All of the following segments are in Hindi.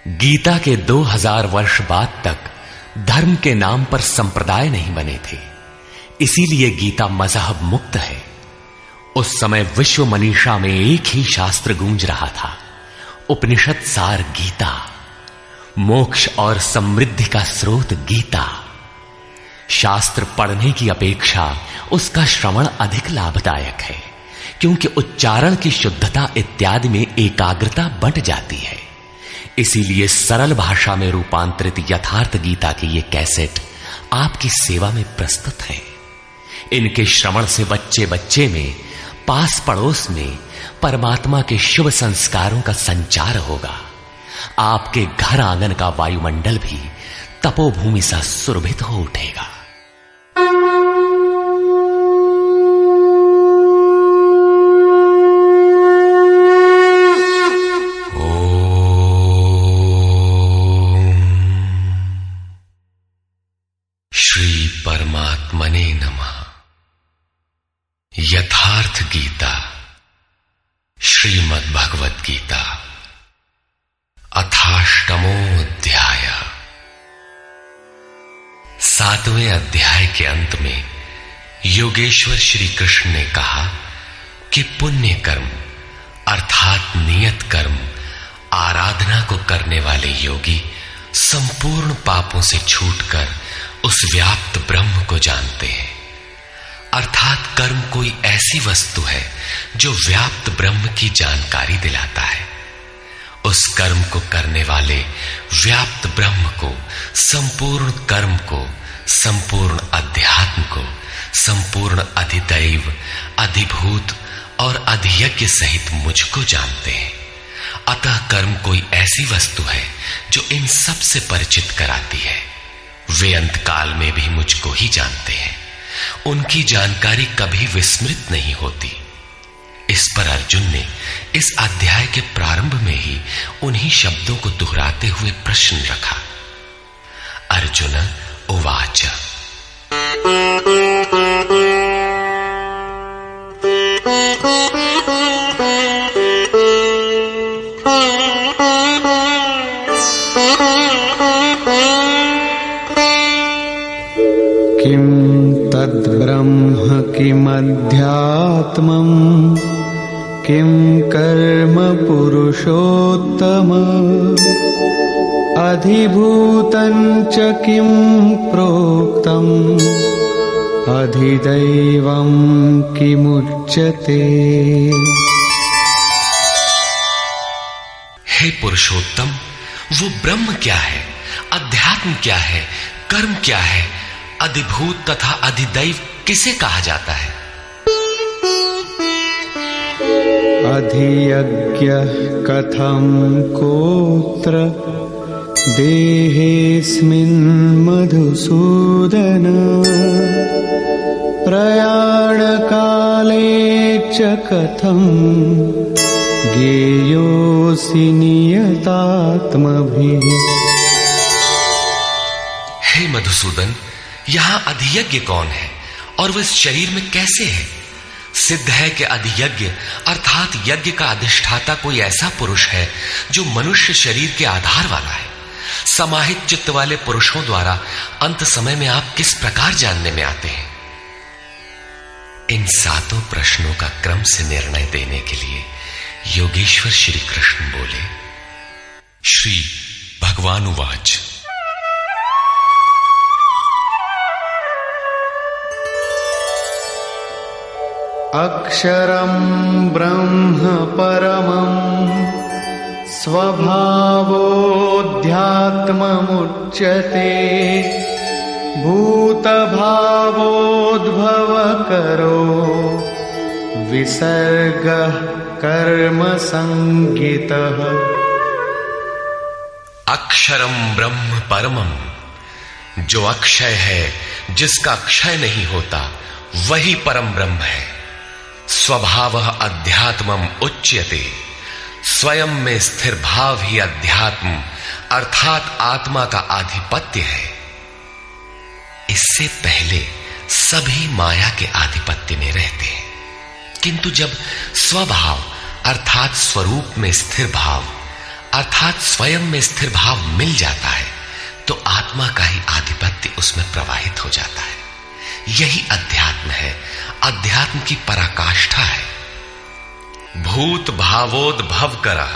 गीता के 2000 वर्ष बाद तक धर्म के नाम पर संप्रदाय नहीं बने थे, इसीलिए गीता मजहब मुक्त है। उस समय विश्व मनीषा में एक ही शास्त्र गूंज रहा था, उपनिषद सार गीता, मोक्ष और समृद्धि का स्रोत गीता। शास्त्र पढ़ने की अपेक्षा उसका श्रवण अधिक लाभदायक है, क्योंकि उच्चारण की शुद्धता इत्यादि में एकाग्रता बंट जाती है। इसीलिए सरल भाषा में रूपांतरित यथार्थ गीता की ये कैसेट आपकी सेवा में प्रस्तुत है। इनके श्रवण से बच्चे बच्चे में, पास पड़ोस में परमात्मा के शुभ संस्कारों का संचार होगा। आपके घर आंगन का वायुमंडल भी तपोभूमि सा सुरभित हो उठेगा। श्री परमात्मने नमः। यथार्थ गीता, श्रीमद् भगवत गीता, अथाष्टमो अध्याय। 7वें अध्याय के अंत में योगेश्वर श्री कृष्ण ने कहा कि पुण्य कर्म अर्थात नियत कर्म आराधना को करने वाले योगी संपूर्ण पापों से छूटकर उस व्याप्त ब्रह्म को जानते हैं। अर्थात कर्म कोई ऐसी वस्तु है जो व्याप्त ब्रह्म की जानकारी दिलाता है। उस कर्म को करने वाले व्याप्त ब्रह्म को, संपूर्ण कर्म को, संपूर्ण अध्यात्म को, संपूर्ण अधिदैव, अधिभूत और अधियज्ञ सहित मुझको जानते हैं। अतः कर्म कोई ऐसी वस्तु है जो इन सब से परिचित कराती है। वे अंतकाल में भी मुझको ही जानते हैं। उनकी जानकारी कभी विस्मृत नहीं होती। इस पर अर्जुन ने इस अध्याय के प्रारंभ में ही उन्हीं शब्दों को दोहराते हुए प्रश्न रखा। अर्जुन उवाच। किं तद्ब्रह्म किमध्यात्मम् किं कर्म पुरुषोत्तम अधिभूतं च किं प्रोक्तम् अधिदैवं किमुच्यते। हे पुरुषोत्तम, वो ब्रह्म क्या है, अध्यात्म क्या है, कर्म क्या है, अधिभूत तथा अधिदैव किसे कहा जाता है? अधियज्ञः कथं कोत्र देहेऽस्मिन् मधुसूदन प्रयाणकाले च कथं ज्ञेयोऽसि नियतात्मभिः। हे मधुसूदन, यहां अधियज्ञ कौन है और वह इस शरीर में कैसे है? सिद्ध है कि अधियज्ञ अर्थात यज्ञ का अधिष्ठाता कोई ऐसा पुरुष है जो मनुष्य शरीर के आधार वाला है। समाहित चित्त वाले पुरुषों द्वारा अंत समय में आप किस प्रकार जानने में आते हैं? इन 7 प्रश्नों का क्रम से निर्णय देने के लिए योगेश्वर श्री कृष्ण बोले। श्री भगवान उवाच। अक्षरं ब्रह्म परमं स्वभावोऽध्यात्ममुच्यते भूतभावोद्भवकरो विसर्गः कर्म संज्ञितः। अक्षरम ब्रह्म परमम, जो अक्षय है, जिसका क्षय नहीं होता, वही परम ब्रह्म है। स्वभावः अध्यात्मम उच्यते, स्वयं में स्थिर भाव ही अध्यात्म अर्थात आत्मा का आधिपत्य है। इससे पहले सभी माया के आधिपत्य में रहते हैं, किंतु जब स्वभाव अर्थात स्वरूप में स्थिर भाव अर्थात स्वयं में स्थिर भाव मिल जाता है तो आत्मा का ही आधिपत्य उसमें प्रवाहित हो जाता है। यही अध्यात्म है, अध्यात्म की पराकाष्ठा है। भूत भावोद्भव करा,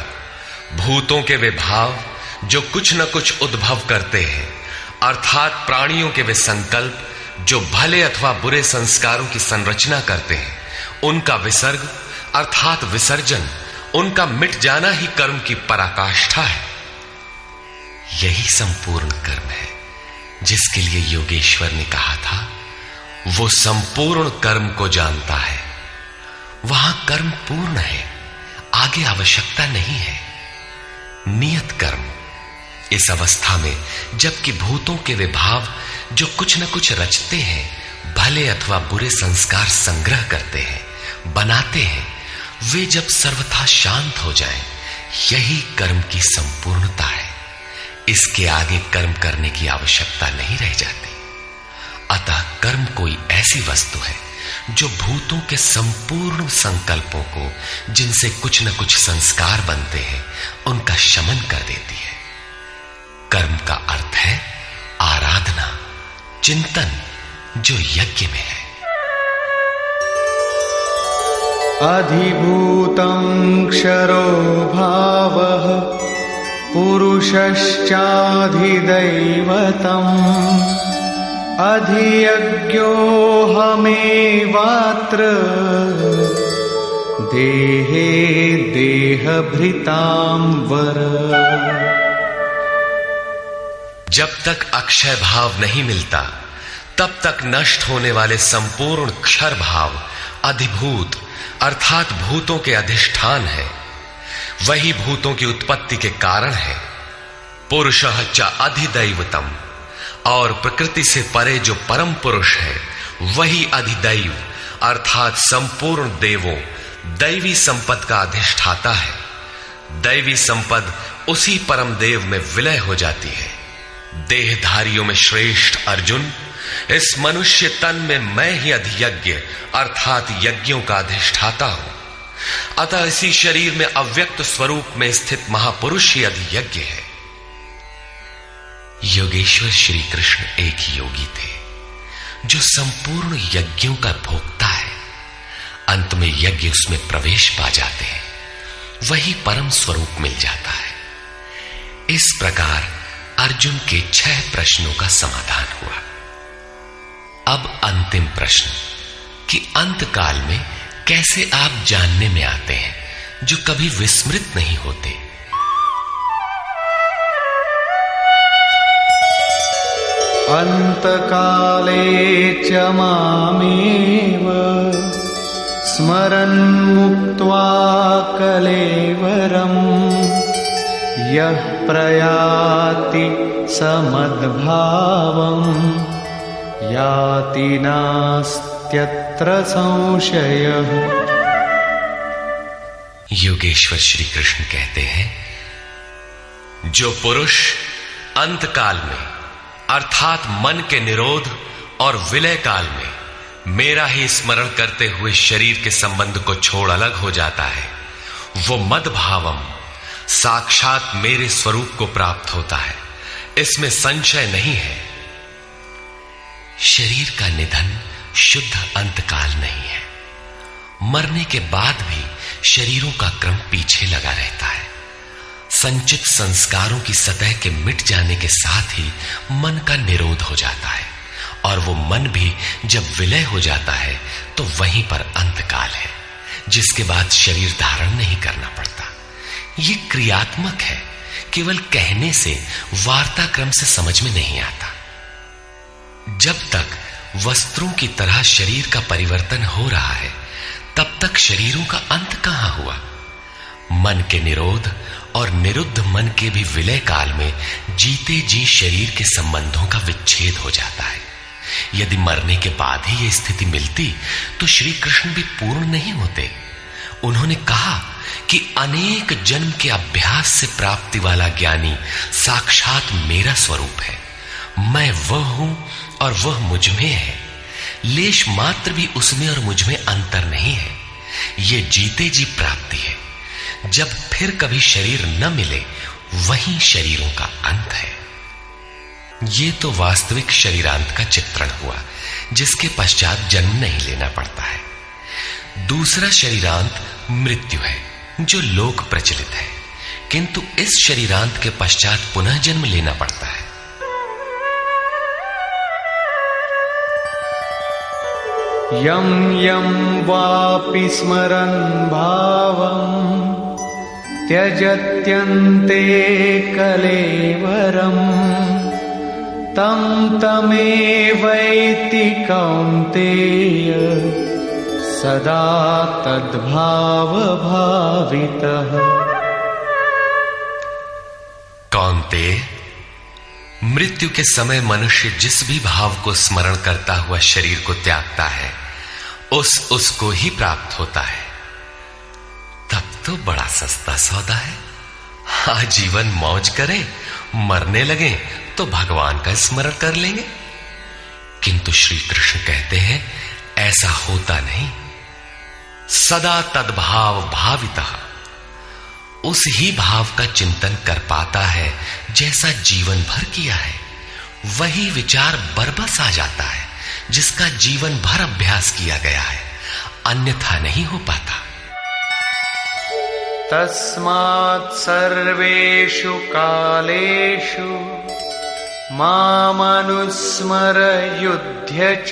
भूतों के वे भाव जो कुछ न कुछ उद्भव करते हैं, अर्थात प्राणियों के वे संकल्प जो भले अथवा बुरे संस्कारों की संरचना करते हैं, उनका विसर्ग अर्थात विसर्जन, उनका मिट जाना ही कर्म की पराकाष्ठा है। यही संपूर्ण कर्म है जिसके लिए योगेश्वर ने कहा था, वो संपूर्ण कर्म को जानता है। वहां कर्म पूर्ण है, आगे आवश्यकता नहीं है। नियत कर्म, इस अवस्था में जबकि भूतों के वे भाव जो कुछ न कुछ रचते हैं, भले अथवा बुरे संस्कार संग्रह करते हैं, बनाते हैं, वे जब सर्वथा शांत हो जाएं, यही कर्म की संपूर्णता है। इसके आगे कर्म करने की आवश्यकता नहीं रह जाती। अतः कर्म कोई ऐसी वस्तु है जो भूतों के संपूर्ण संकल्पों को, जिनसे कुछ न कुछ संस्कार बनते हैं, उनका शमन कर देती है। कर्म का अर्थ है आराधना, चिंतन, जो यज्ञ में है। अधिभूतं क्षरो भावः पुरुषश्चाधिदैवतम् अधियज्ञोऽहमेवात्र देहे देहभृतां वर। जब तक अक्षय भाव नहीं मिलता तब तक नष्ट होने वाले संपूर्ण क्षर भाव अधिभूत अर्थात भूतों के अधिष्ठान है। वही भूतों की उत्पत्ति के कारण है। पुरुषः च अधिदैवतम, और प्रकृति से परे जो परम पुरुष है वही अधिदैव अर्थात संपूर्ण देवों, दैवी संपद का अधिष्ठाता है। दैवी संपद उसी परम देव में विलय हो जाती है। देहधारियों में श्रेष्ठ अर्जुन, इस मनुष्य तन में मैं ही अधियज्ञ अर्थात यज्ञों का अधिष्ठाता हूं। अतः इसी शरीर में अव्यक्त स्वरूप में स्थित महापुरुष ही अधियज्ञ है। योगेश्वर श्री कृष्ण एक योगी थे जो संपूर्ण यज्ञों का भोक्ता है। अंत में यज्ञ उसमें प्रवेश पा जाते हैं, वही परम स्वरूप मिल जाता है। इस प्रकार अर्जुन के 6 प्रश्नों का समाधान हुआ। अब अंतिम प्रश्न कि अंत काल में कैसे आप जानने में आते हैं जो कभी विस्मृत नहीं होते। अंतकाले च मामेव स्मरन् मुक्त्वा कलेवरम् यः प्रयाति समद्भावम् याति नास्त्यत्र संशयः। योगेश्वर श्री कृष्ण कहते हैं, जो पुरुष अंतकाल में अर्थात मन के निरोध और विलय काल में मेरा ही स्मरण करते हुए शरीर के संबंध को छोड़ अलग हो जाता है, वो मद्भावम साक्षात मेरे स्वरूप को प्राप्त होता है, इसमें संशय नहीं है। शरीर का निधन शुद्ध अंतकाल नहीं है। मरने के बाद भी शरीरों का क्रम पीछे लगा रहता है। संचित संस्कारों की सतह के मिट जाने के साथ ही मन का निरोध हो जाता है, और वो मन भी जब विलय हो जाता है तो वहीं पर अंतकाल है, जिसके बाद शरीर धारण नहीं करना पड़ता। ये क्रियात्मक है, केवल कहने से वार्ता क्रम से समझ में नहीं आता। जब तक वस्त्रों की तरह शरीर का परिवर्तन हो रहा है तब तक शरीरों का अंत कहां हुआ। मन के निरोध और निरुद्ध मन के भी विलय काल में जीते जी शरीर के संबंधों का विच्छेद हो जाता है। यदि मरने के बाद ही यह स्थिति मिलती तो श्री कृष्ण भी पूर्ण नहीं होते। उन्होंने कहा कि अनेक जन्म के अभ्यास से प्राप्ति वाला ज्ञानी साक्षात मेरा स्वरूप है। मैं वह हूं और वह मुझ में है। लेश मात्र भी उसमें और मुझ में अंतर नहीं है। यह जीते जी प्राप्ति है। जब फिर कभी शरीर न मिले वही शरीरों का अंत है। ये तो वास्तविक शरीरांत का चित्रण हुआ, जिसके पश्चात जन्म नहीं लेना पड़ता है। दूसरा शरीरांत मृत्यु है, जो लोक प्रचलित है, किंतु इस शरीरांत के पश्चात पुनः जन्म लेना पड़ता है। यं यं वापि स्मरन् भावं त्यजत्यन्ते कलेवरं तं तमेवैति कौन्तेय सदा तद्भावभावितः। कौन्तेय, मृत्यु के समय मनुष्य जिस भी भाव को स्मरण करता हुआ शरीर को त्यागता है, उसको ही प्राप्त होता है। तब तो बड़ा सस्ता सौदा है। आजीवन मौज करें, मरने लगे तो भगवान का स्मरण कर लेंगे। किंतु श्री कृष्ण कहते हैं ऐसा होता नहीं। सदा तद्भाव भावितः, उस ही भाव का चिंतन कर पाता है जैसा जीवन भर किया है। वही विचार बरबस आ जाता है जिसका जीवन भर अभ्यास किया गया है, अन्यथा नहीं हो पाता। तस्मात् सर्वेषु कालेषु मामनुस्मर युध्य च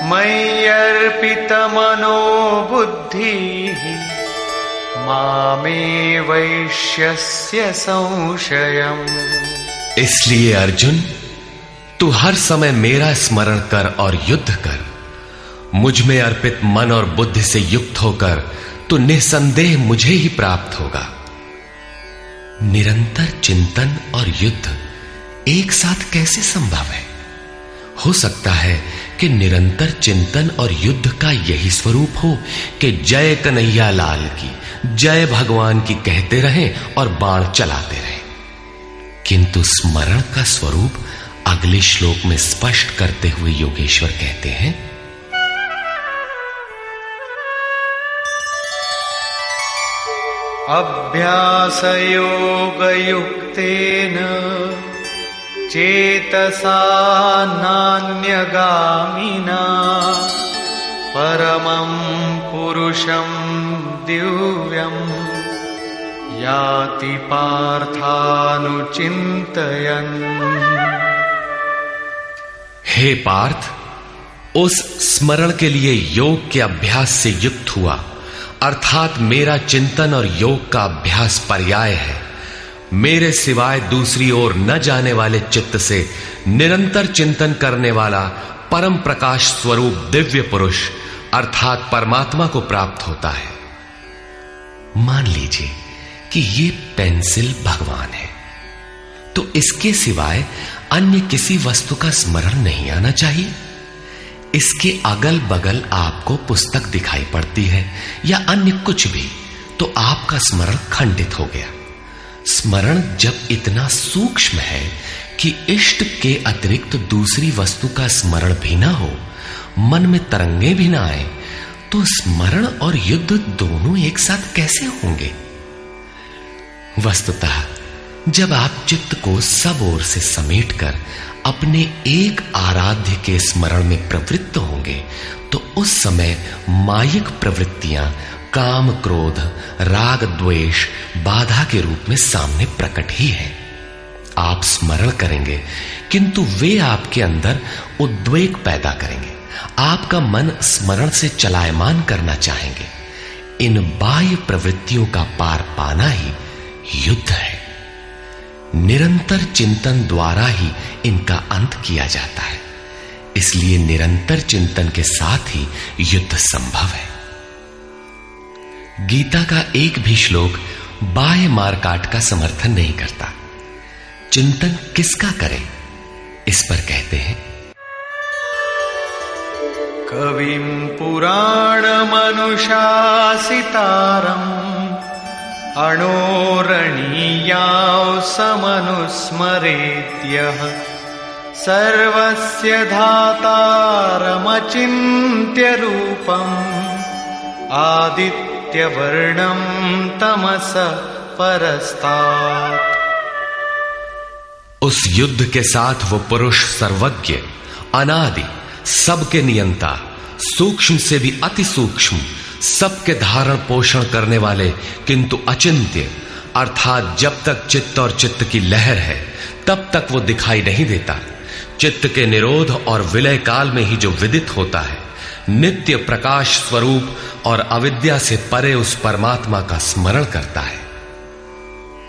मय्यर्पितमनो बुद्धिः मामे वैश्यस्य संशयम्। इसलिए अर्जुन, तू हर समय मेरा स्मरण कर और युद्ध कर। मुझ में अर्पित मन और बुद्धि से युक्त होकर तो निसंदेह मुझे ही प्राप्त होगा। निरंतर चिंतन और युद्ध एक साथ कैसे संभव है? हो सकता है कि निरंतर चिंतन और युद्ध का यही स्वरूप हो कि जय कन्हैया लाल की, जय भगवान की कहते रहें और बाण चलाते रहें। किंतु स्मरण का स्वरूप अगले श्लोक में स्पष्ट करते हुए योगेश्वर कहते हैं, अभ्यासयोगयुक्तेन चेतसा नान्यगामिना परमं पुरुषं दिव्यं याति पार्थानुचिन्तयन्। हे पार्थ, उस स्मरण के लिए योग के अभ्यास से युक्त हुआ, अर्थात मेरा चिंतन और योग का अभ्यास पर्याय है। मेरे सिवाय दूसरी ओर न जाने वाले चित्त से निरंतर चिंतन करने वाला परम प्रकाश स्वरूप दिव्य पुरुष अर्थात परमात्मा को प्राप्त होता है। मान लीजिए कि ये पेंसिल भगवान है, तो इसके सिवाय अन्य किसी वस्तु का स्मरण नहीं आना चाहिए। इसके अगल बगल आपको पुस्तक दिखाई पड़ती है या अन्य कुछ भी, तो आपका स्मरण खंडित हो गया। स्मरण जब इतना सूक्ष्म है कि इष्ट के अतिरिक्त दूसरी वस्तु का स्मरण भी ना हो, मन में तरंगे भी ना आए, तो स्मरण और युद्ध दोनों एक साथ कैसे होंगे? वस्तुतः जब आप चित्त को सब ओर से समेटकर अपने एक आराध्य के स्मरण में प्रवृत्त होंगे, तो उस समय मायिक प्रवृत्तियां काम, क्रोध, राग, द्वेष बाधा के रूप में सामने प्रकट ही है। आप स्मरण करेंगे किंतु वे आपके अंदर उद्वेग पैदा करेंगे। आपका मन स्मरण से चलायमान करना चाहेंगे। इन बाह्य प्रवृत्तियों का पार पाना ही युद्ध है। निरंतर चिंतन द्वारा ही इनका अंत किया जाता है। इसलिए निरंतर चिंतन के साथ ही युद्ध संभव है। गीता का एक भी श्लोक बाह्य मारकाट का समर्थन नहीं करता। चिंतन किसका करें, इस पर कहते हैं, कविं पुराणमनुशासितारम् अणोरणीयां समनुस्मरेद्यः सर्वस्य धातारमचिन्त्य रूपम् आदित्यनाथमव्ययम्। नित्यवर्णं तमसः परस्तात्। उस युद्ध के साथ वो पुरुष सर्वज्ञ, अनादि, सबके नियंता, सूक्ष्म से भी अति सूक्ष्म, सबके धारण पोषण करने वाले किंतु अचिंत्य, अर्थात जब तक चित्त और चित्त की लहर है तब तक वो दिखाई नहीं देता। चित्त के निरोध और विलय काल में ही जो विदित होता है, नित्य प्रकाश स्वरूप और अविद्या से परे उस परमात्मा का स्मरण करता है।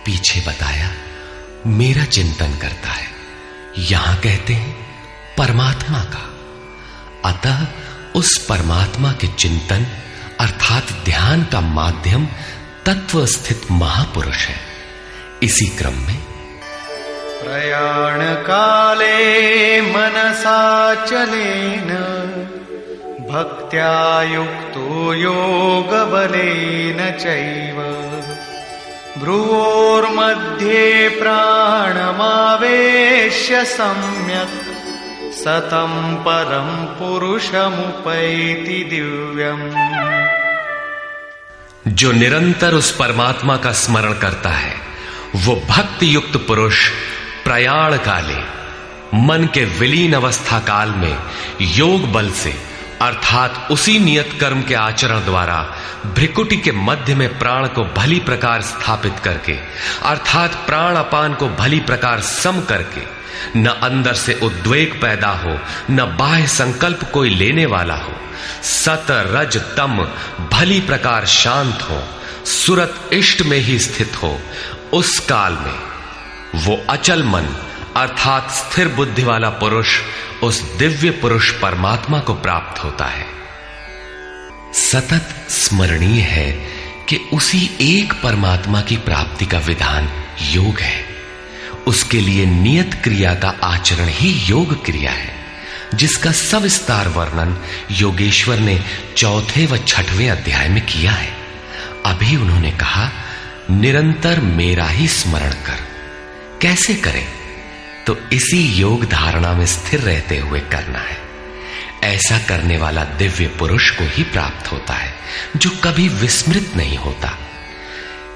पीछे बताया मेरा चिंतन करता है, यहां कहते हैं परमात्मा का। अतः उस परमात्मा के चिंतन अर्थात ध्यान का माध्यम तत्व स्थित महापुरुष है। इसी क्रम में प्रयाण काले मनसाचलेन भक्त्या युक्तो योगबलेन चैव भ्रुवोर्मध्ये प्राणमावेश्य सम्यक् सतं परं पुरुषमुपैति दिव्यम्। जो निरंतर उस परमात्मा का स्मरण करता है वो भक्ति युक्त पुरुष प्रयाण काले, मन के विलीन अवस्था काल में योग बल से अर्थात उसी नियत कर्म के आचरण द्वारा भ्रिकुटी के मध्य में प्राण को भली प्रकार स्थापित करके अर्थात प्राण अपान को भली प्रकार सम करके न अंदर से उद्वेग पैदा हो न बाह्य संकल्प कोई लेने वाला हो, सत रज तम भली प्रकार शांत हो, सुरत इष्ट में ही स्थित हो, उस काल में वो अचल मन अर्थात स्थिर बुद्धि वाला पुरुष उस दिव्य पुरुष परमात्मा को प्राप्त होता है। सतत स्मरणीय है कि उसी एक परमात्मा की प्राप्ति का विधान योग है। उसके लिए नियत क्रिया का आचरण ही योग क्रिया है, जिसका सविस्तार वर्णन योगेश्वर ने 4वें व 6वें अध्याय में किया है। अभी उन्होंने कहा निरंतर मेरा ही स्मरण कर। कैसे करें? तो इसी योग धारणा में स्थिर रहते हुए करना है। ऐसा करने वाला दिव्य पुरुष को ही प्राप्त होता है, जो कभी विस्मृत नहीं होता।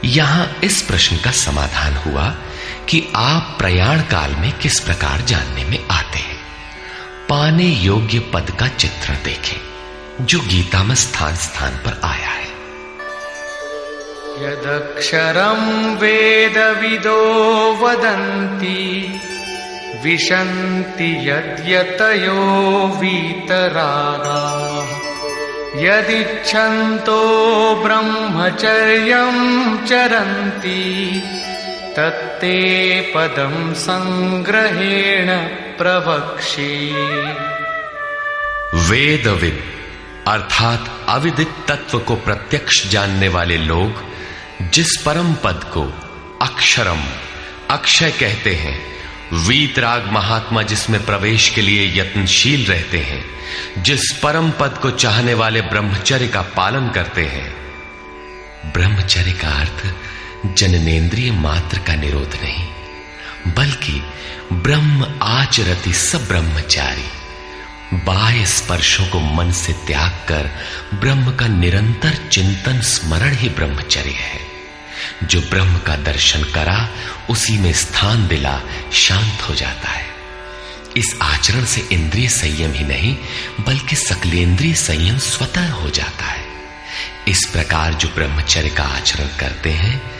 यहां इस प्रश्न का समाधान हुआ कि आप प्रयाण काल में किस प्रकार जानने में आते हैं। पाने योग्य पद का चित्रण देखें, जो गीता में स्थान स्थान पर आया है। यदक्षरं वेदविदो वदन्ति विशन्ति यद्यतयो वीतरागाः यदिच्छन्तो ब्रह्मचर्यं चरन्ति तत्ते पदं संग्रहेण प्रवक्ष्ये। वेदविद अर्थात अविदित तत्व को प्रत्यक्ष जानने वाले लोग जिस परम पद को अक्षरम अक्षय कहते हैं, वीतराग महात्मा जिसमें प्रवेश के लिए यत्नशील रहते हैं, जिस परम पद को चाहने वाले ब्रह्मचर्य का पालन करते हैं। ब्रह्मचर्य का अर्थ जननेन्द्रिय मात्र का निरोध नहीं, बल्कि ब्रह्म आचरति सब ब्रह्मचारी, बाह्य स्पर्शों को मन से त्याग कर ब्रह्म का निरंतर चिंतन स्मरण ही ब्रह्मचर्य है। जो ब्रह्म का दर्शन करा उसी में स्थान दिला शांत हो जाता है। इस आचरण से इंद्रिय संयम ही नहीं बल्कि सकलेंद्रिय संयम स्वतः हो जाता है। इस प्रकार जो ब्रह्मचर्य का आचरण करते हैं,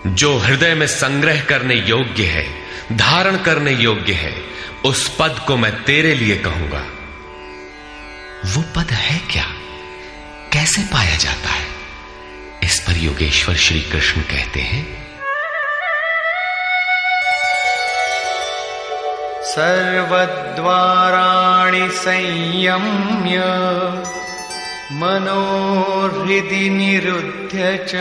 जो हृदय में संग्रह करने योग्य है, धारण करने योग्य है, उस पद को मैं तेरे लिए कहूंगा। वो पद है क्या? कैसे पाया जाता है? इस पर योगेश्वर श्री कृष्ण कहते हैं, सर्वद्वाराणि संयम्य मनोहृदि निरुध्य च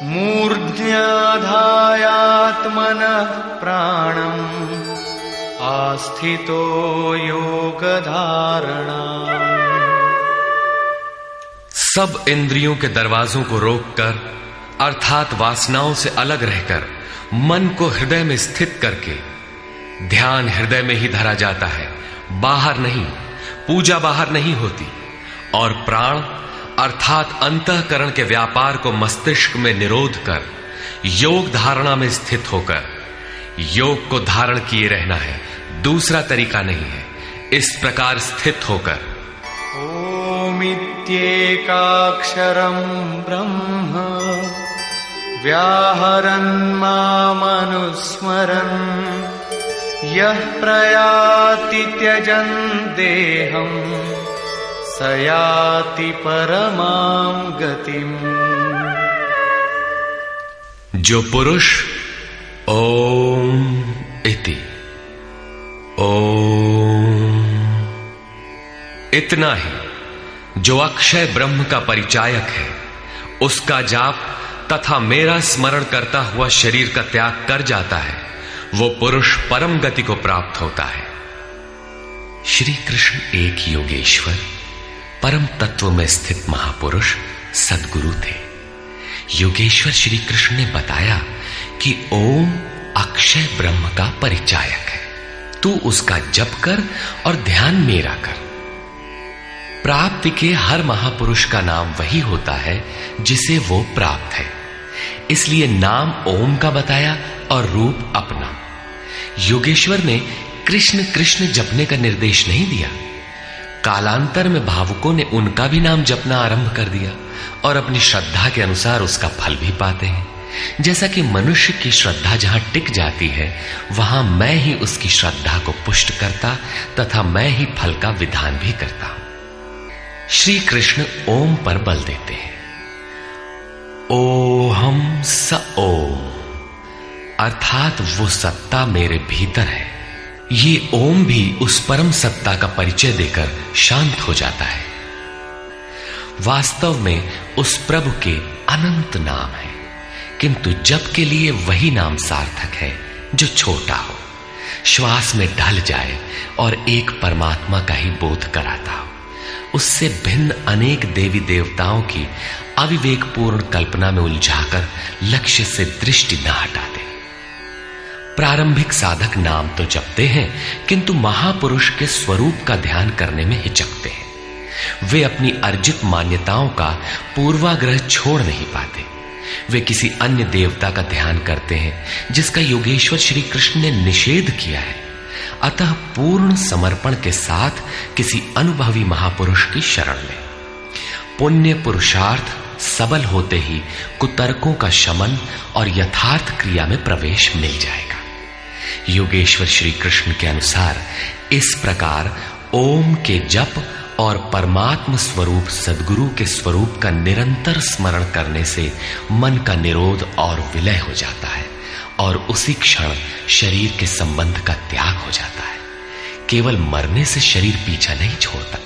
मूर्ध्याधायात्मनः प्राणम् आस्थितो योगधारणा। सब इंद्रियों के दरवाजों को रोककर अर्थात वासनाओं से अलग रहकर मन को हृदय में स्थित करके ध्यान हृदय में ही धरा जाता है, बाहर नहीं। पूजा बाहर नहीं होती। और प्राण अर्थात अंतःकरण के व्यापार को मस्तिष्क में निरोध कर योग धारणा में स्थित होकर योग को धारण किए रहना है, दूसरा तरीका नहीं है। इस प्रकार स्थित होकर ओमित्येकाक्षरं ब्रह्म व्याहरन् मामनुस्मरन् यः प्रयाति त्यजन् देहं स याति परमां गतिम्। जो पुरुष ओम इति ओम इतना ही जो अक्षय ब्रह्म का परिचायक है, उसका जाप तथा मेरा स्मरण करता हुआ शरीर का त्याग कर जाता है, वो पुरुष परम गति को प्राप्त होता है। श्री कृष्ण एक योगेश्वर परम तत्व में स्थित महापुरुष सद्गुरु थे। योगेश्वर श्री कृष्ण ने बताया कि ओम अक्षय ब्रह्म का परिचायक है, तू उसका जप कर और ध्यान मेरा कर। प्राप्ति के हर महापुरुष का नाम वही होता है जिसे वो प्राप्त है, इसलिए नाम ओम का बताया और रूप अपना। योगेश्वर ने कृष्ण कृष्ण जपने का निर्देश नहीं दिया। कालांतर में भावुकों ने उनका भी नाम जपना आरंभ कर दिया और अपनी श्रद्धा के अनुसार उसका फल भी पाते हैं। जैसा कि मनुष्य की श्रद्धा जहां टिक जाती है, वहां मैं ही उसकी श्रद्धा को पुष्ट करता तथा मैं ही फल का विधान भी करता हूं। श्री कृष्ण ओम पर बल देते हैं। ओहम स ओम, अर्थात वो सत्ता मेरे भीतर है। ये ओम भी उस परम सत्ता का परिचय देकर शांत हो जाता है। वास्तव में उस प्रभु के अनंत नाम है, किंतु जप के लिए वही नाम सार्थक है जो छोटा हो, श्वास में ढल जाए और एक परमात्मा का ही बोध कराता हो। उससे भिन्न अनेक देवी देवताओं की अविवेकपूर्ण कल्पना में उलझाकर लक्ष्य से दृष्टि न हटाते। प्रारंभिक साधक नाम तो जपते हैं, किंतु महापुरुष के स्वरूप का ध्यान करने में हिचकते हैं। वे अपनी अर्जित मान्यताओं का पूर्वाग्रह छोड़ नहीं पाते। वे किसी अन्य देवता का ध्यान करते हैं जिसका योगेश्वर श्री कृष्ण ने निषेध किया है। अतः पूर्ण समर्पण के साथ किसी अनुभवी महापुरुष की शरण लें। पुण्य पुरुषार्थ सबल होते ही कुतर्कों का शमन और यथार्थ क्रिया में प्रवेश मिल जाएगा। योगेश्वर श्री कृष्ण के अनुसार इस प्रकार ओम के जप और परमात्म स्वरूप सद्गुरु के स्वरूप का निरंतर स्मरण करने से मन का निरोध और विलय हो जाता है और उसी क्षण शरीर के संबंध का त्याग हो जाता है। केवल मरने से शरीर पीछा नहीं छोड़ता।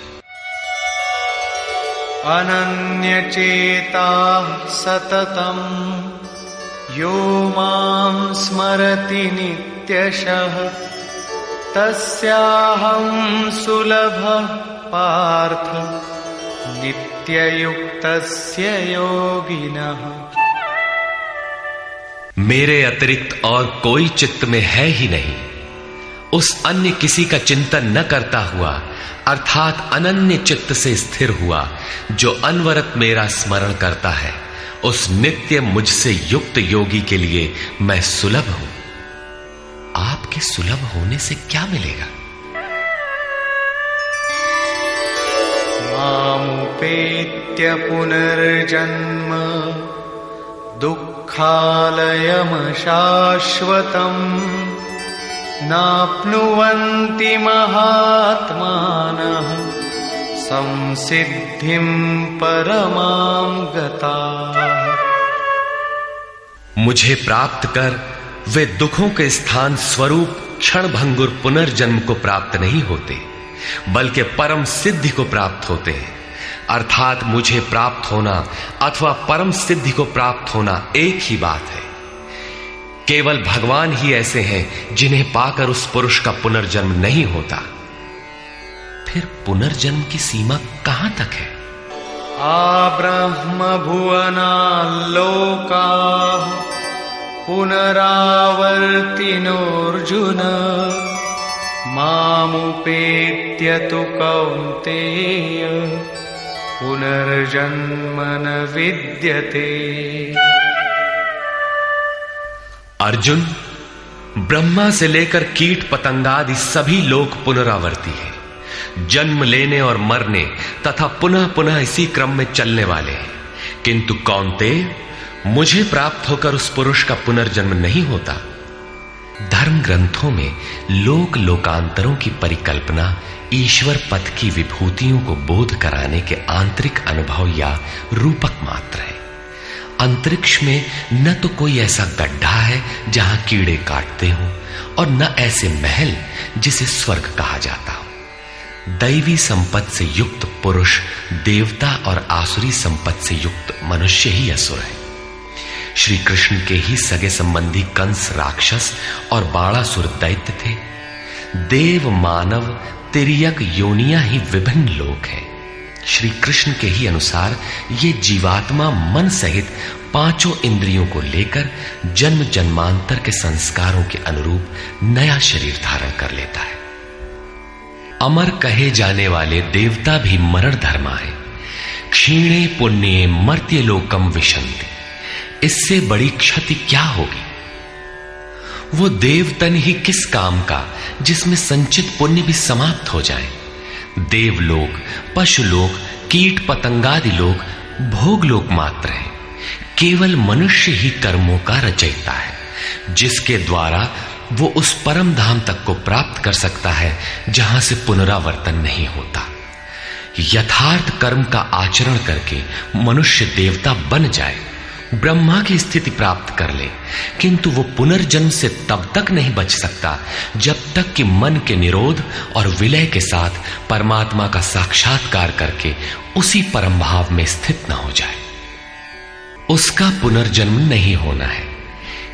अनन्यचेता सततम यो मां स्मरति नित्यशः तस्याहं सुलभः पार्थ नित्ययुक्तस्य योगिनः। मेरे अतिरिक्त और कोई चित्त में है ही नहीं। उस अन्य किसी का चिंतन न करता हुआ, अर्थात अनन्य चित्त से स्थिर हुआ, जो अनवरत मेरा स्मरण करता है, उस नित्य मुझसे युक्त योगी के लिए मैं सुलभ हूं। आपके सुलभ होने से क्या मिलेगा? मामुपेत्य पुनर्जन्म दुःखालयम शाश्वतम् नाप्नुवन्ति महात्मानः संसिद्धिं परमां गताः। मुझे प्राप्त कर वे दुखों के स्थान स्वरूप क्षणभंगुर पुनर्जन्म को प्राप्त नहीं होते, बल्कि परम सिद्धि को प्राप्त होते हैं। अर्थात मुझे प्राप्त होना अथवा परम सिद्धि को प्राप्त होना एक ही बात है। केवल भगवान ही ऐसे हैं जिन्हें पाकर उस पुरुष का पुनर्जन्म नहीं होता। फिर पुनर्जन्म की सीमा कहां तक है? आब्रह्म भुवनाल्लोकाः पुनरावर्तिनोऽर्जुन मामुपेत्य तु कौन्तेय पुनर्जन्म न विद्यते। अर्जुन, ब्रह्मा से लेकर कीट पतंगादि सभी लोग पुनरावर्ती हैं, जन्म लेने और मरने तथा पुनः पुनः इसी क्रम में चलने वाले हैं। किंतु कौन्तेय, मुझे प्राप्त होकर उस पुरुष का पुनर्जन्म नहीं होता। धर्म ग्रंथों में लोक लोकांतरों की परिकल्पना ईश्वर पद की विभूतियों को बोध कराने के आंतरिक अनुभव या रूपक मात्र है। अंतरिक्ष में न तो कोई ऐसा गड्ढा है जहां कीड़े काटते हों, और न ऐसे महल जिसे स्वर्ग कहा जाता हो। दैवी संपत्ति से युक्त पुरुष देवता और आसुरी संपत्ति से युक्त मनुष्य ही असुर है। श्री कृष्ण के ही सगे संबंधी कंस राक्षस और बाणासुर दैत्य थे। देव मानव तिर्यक योनियां ही विभिन्न लोक हैं। श्री कृष्ण के ही अनुसार ये जीवात्मा मन सहित पांचों इंद्रियों को लेकर जन्म जन्मांतर के संस्कारों के अनुरूप नया शरीर धारण कर लेता है। अमर कहे जाने वाले देवता भी मरण धर्मा है। क्षीणे पुण्ये मर्त्य लोकम विशन्ति। इससे बड़ी क्षति क्या होगी? वो देवतन ही किस काम का जिसमें संचित पुण्य भी समाप्त हो जाए। देवलोक, पशुलोक, कीट पतंगादि लोक भोगलोक मात्र है। केवल मनुष्य ही कर्मों का रचयिता है, जिसके द्वारा वो उस परम धाम तक को प्राप्त कर सकता है जहां से पुनरावर्तन नहीं होता। यथार्थ कर्म का आचरण करके मनुष्य देवता बन जाए, ब्रह्मा की स्थिति प्राप्त कर ले, किंतु वो पुनर्जन्म से तब तक नहीं बच सकता जब तक कि मन के निरोध और विलय के साथ परमात्मा का साक्षात्कार करके उसी परम भाव में स्थित न हो जाए। उसका पुनर्जन्म नहीं होना है,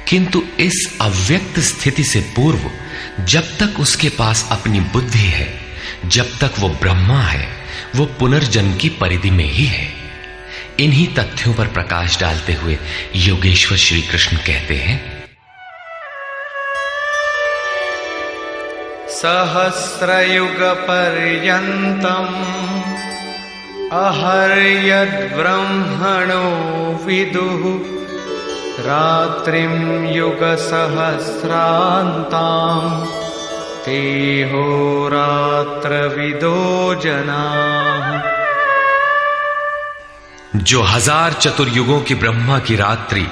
किंतु इस अव्यक्त स्थिति से पूर्व जब तक उसके पास अपनी बुद्धि है, जब तक वो ब्रह्मा है, वो पुनर्जन्म की परिधि में ही है। इन्हीं तथ्यों पर प्रकाश डालते हुए योगेश्वर श्री कृष्ण कहते हैं, सहस्रयुग पर्यन्तम् अहर्यद् ब्रह्मणो विदुः रात्रिं युग सहस्रान्ताम् तेहोरात्रविदो जनाः। जो 1000 चतुर्युगों की ब्रह्मा की रात्रि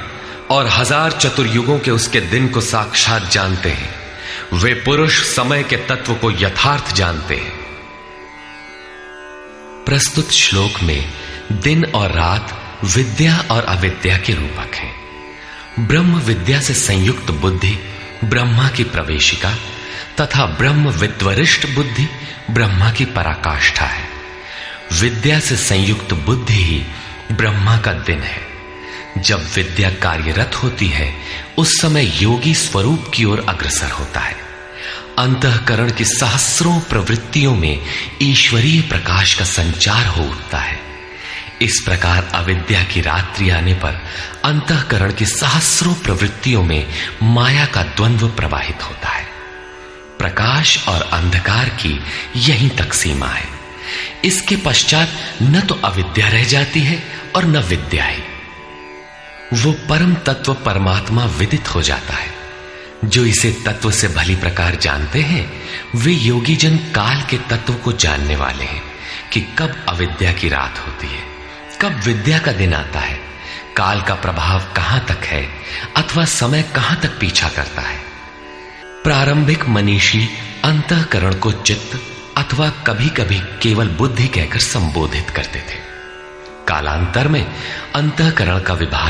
और 1000 चतुर्युगों के उसके दिन को साक्षात जानते हैं, वे पुरुष समय के तत्व को यथार्थ जानते हैं। प्रस्तुत श्लोक में दिन और रात विद्या और अविद्या के रूपक हैं। ब्रह्म विद्या से संयुक्त बुद्धि ब्रह्मा की प्रवेशिका तथा ब्रह्म विद्वरिष्ठ बुद्धि ब्रह्मा की पराकाष्ठा है। विद्या से संयुक्त बुद्धि ही ब्रह्मा का दिन है। जब विद्या कार्यरत होती है उस समय योगी स्वरूप की ओर अग्रसर होता है। अंतःकरण की सहस्रों प्रवृत्तियों में ईश्वरीय प्रकाश का संचार हो उठता है। इस प्रकार अविद्या की रात्रि आने पर अंतःकरण की सहस्रों प्रवृत्तियों में माया का द्वंद्व प्रवाहित होता है। प्रकाश और अंधकार की यहीं तक सीमा है। इसके पश्चात न तो अविद्या रह जाती है और न विद्या ही। वो परम तत्व परमात्मा विदित हो जाता है। जो इसे तत्व से भली प्रकार जानते हैं वे योगी जन काल के तत्व को जानने वाले हैं कि कब अविद्या की रात होती है, कब विद्या का दिन आता है, काल का प्रभाव कहां तक है अथवा समय कहां तक पीछा करता है। प्रारंभिक मनीषी अंतःकरण को चित्त अथवा कभी कभी केवल बुद्धि कहकर संबोधित करते थे। कालांतर में अंतःकरण का विभाग